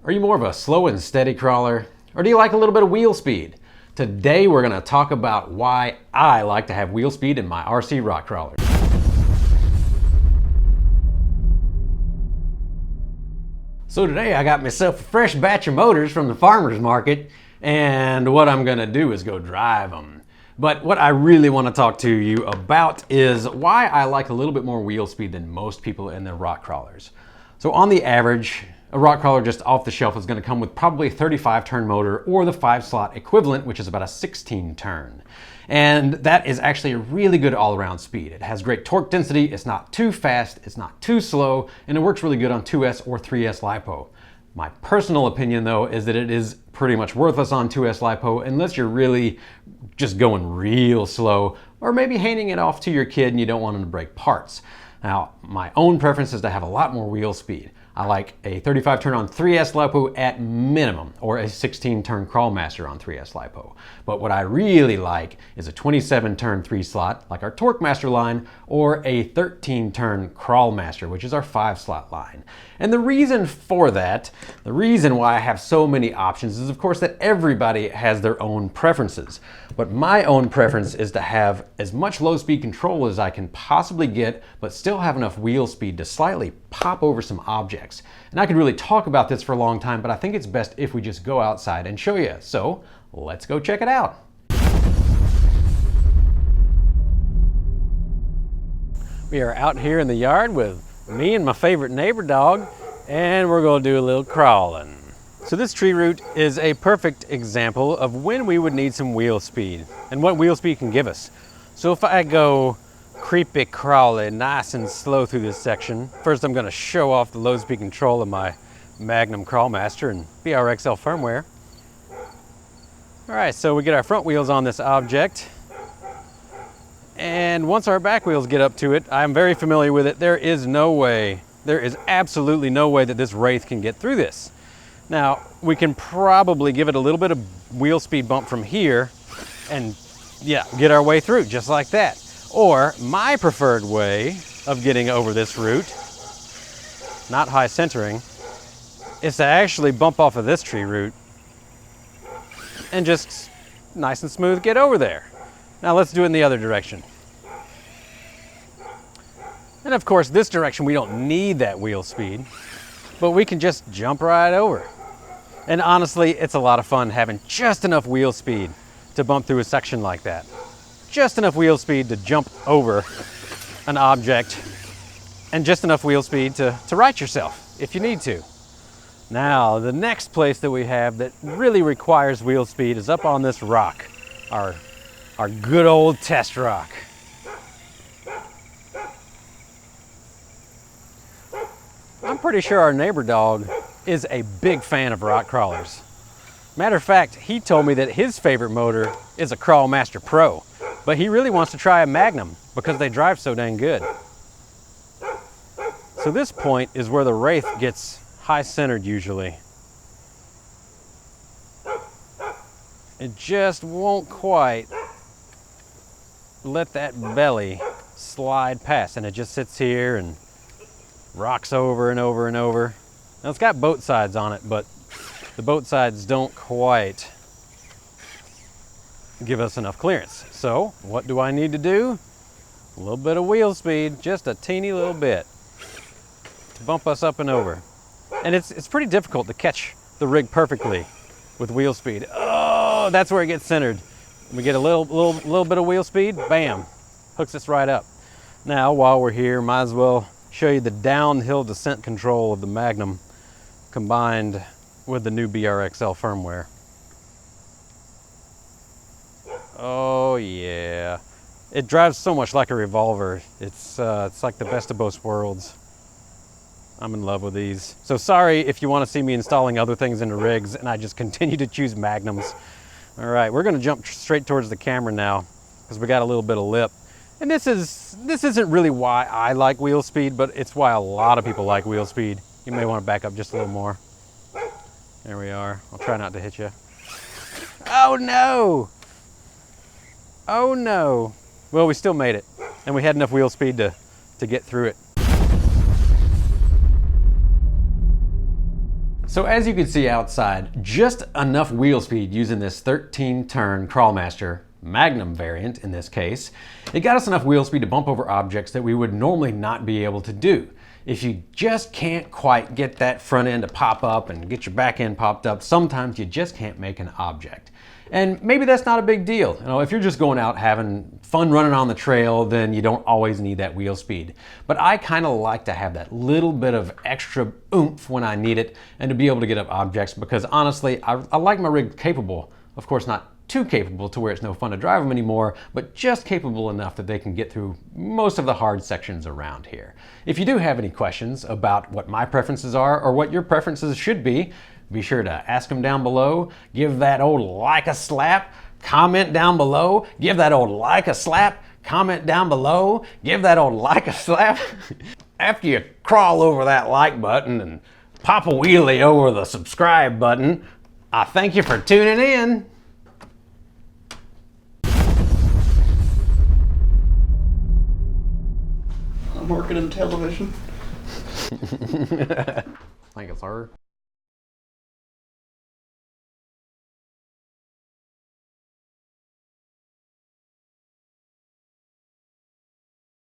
Are you more of a slow and steady crawler, or do you like a little bit of wheel speed? Today we're going to talk about why I like to have wheel speed in my RC rock crawlers. So today I got myself a fresh batch of motors from the farmer's market, and what I'm going to do is go drive them. But what I really want to talk to you about is why I like a little bit more wheel speed than most people in their rock crawlers. So on the average, a rock crawler just off the shelf is going to come with probably a 35 turn motor or the 5-slot equivalent, which is about a 16 turn. And that is actually a really good all-around speed. It has great torque density, it's not too fast, it's not too slow, and it works really good on 2S or 3S LiPo. My personal opinion though is that it is pretty much worthless on 2S LiPo unless you're really just going real slow, or maybe handing it off to your kid and you don't want them to break parts. Now, my own preference is to have a lot more wheel speed. I like a 35 turn on 3S LiPo at minimum, or a 16 turn Crawlmaster on 3S LiPo. But what I really like is a 27 turn 3-slot, like our TorqueMaster line, or a 13 turn Crawlmaster, which is our 5-slot line. And the reason for that, the reason why I have so many options is of course that everybody has their own preferences. But my own preference is to have as much low speed control as I can possibly get, but still have enough wheel speed to slightly pop over some objects. And I could really talk about this for a long time, but I think it's best if we just go outside and show you. So let's go check it out. We are out here in the yard with me and my favorite neighbor dog, and we're going to do a little crawling. So this tree root is a perfect example of when we would need some wheel speed and what wheel speed can give us. So if I go creepy crawly, nice and slow through this section, first I'm going to show off the low speed control of my Magnum Crawlmaster and BRXL firmware. Alright, so we get our front wheels on this object, and once our back wheels get up to it, I'm very familiar with it. There is absolutely no way that this Wraith can get through this. Now, we can probably give it a little bit of wheel speed bump from here and yeah, get our way through just like that. Or my preferred way of getting over this route, not high centering, is to actually bump off of this tree root and just nice and smooth get over there. Now let's do it in the other direction. And of course, this direction we don't need that wheel speed, but we can just jump right over. And honestly, it's a lot of fun having just enough wheel speed to bump through a section like that. Just enough wheel speed to jump over an object, and just enough wheel speed to right yourself if you need to. Now, the next place that we have that really requires wheel speed is up on this rock, our good old test rock. I'm pretty sure our neighbor dog is a big fan of rock crawlers. Matter of fact, he told me that his favorite motor is a Crawlmaster Pro, but he really wants to try a Magnum because they drive so dang good. So this point is where the Wraith gets high centered usually. It just won't quite let that belly slide past, and it just sits here and rocks over and over and over. Now it's got boat sides on it, but the boat sides don't quite give us enough clearance. So what do I need to do? A little bit of wheel speed, just a teeny little bit, to bump us up and over. And it's pretty difficult to catch the rig perfectly with wheel speed. Oh, that's where it gets centered. We get a little bit of wheel speed, bam, hooks us right up. Now, while we're here, might as well show you the downhill descent control of the Magnum combined with the new BRXL firmware. Oh yeah, it drives so much like a revolver. It's like the best of both worlds. I'm in love with these. So sorry if you want to see me installing other things into rigs and I just continue to choose Magnums. All right, we're going to jump straight towards the camera now because we got a little bit of lip. And this isn't really why I like wheel speed, but it's why a lot of people like wheel speed. You may want to back up just a little more. There we are. I'll try not to hit you. Oh no! Oh no! Well, we still made it, and we had enough wheel speed to get through it. So as you can see outside, just enough wheel speed using this 13-turn Crawlmaster Magnum variant in this case, it got us enough wheel speed to bump over objects that we would normally not be able to do. If you just can't quite get that front end to pop up and get your back end popped up, sometimes you just can't make an object. And maybe that's not a big deal. You know, if you're just going out having fun running on the trail, then you don't always need that wheel speed. But I kind of like to have that little bit of extra oomph when I need it and to be able to get up objects, because honestly, I like my rig capable. Of course, not too capable to where it's no fun to drive them anymore, but just capable enough that they can get through most of the hard sections around here. If you do have any questions about what my preferences are or what your preferences should be sure to ask them down below. Give that old like a slap, comment down below. Give that old like a slap, comment down below. Give that old like a slap. After you crawl over that like button and pop a wheelie over the subscribe button, I thank you for tuning in. I'm working in television. I think it's her.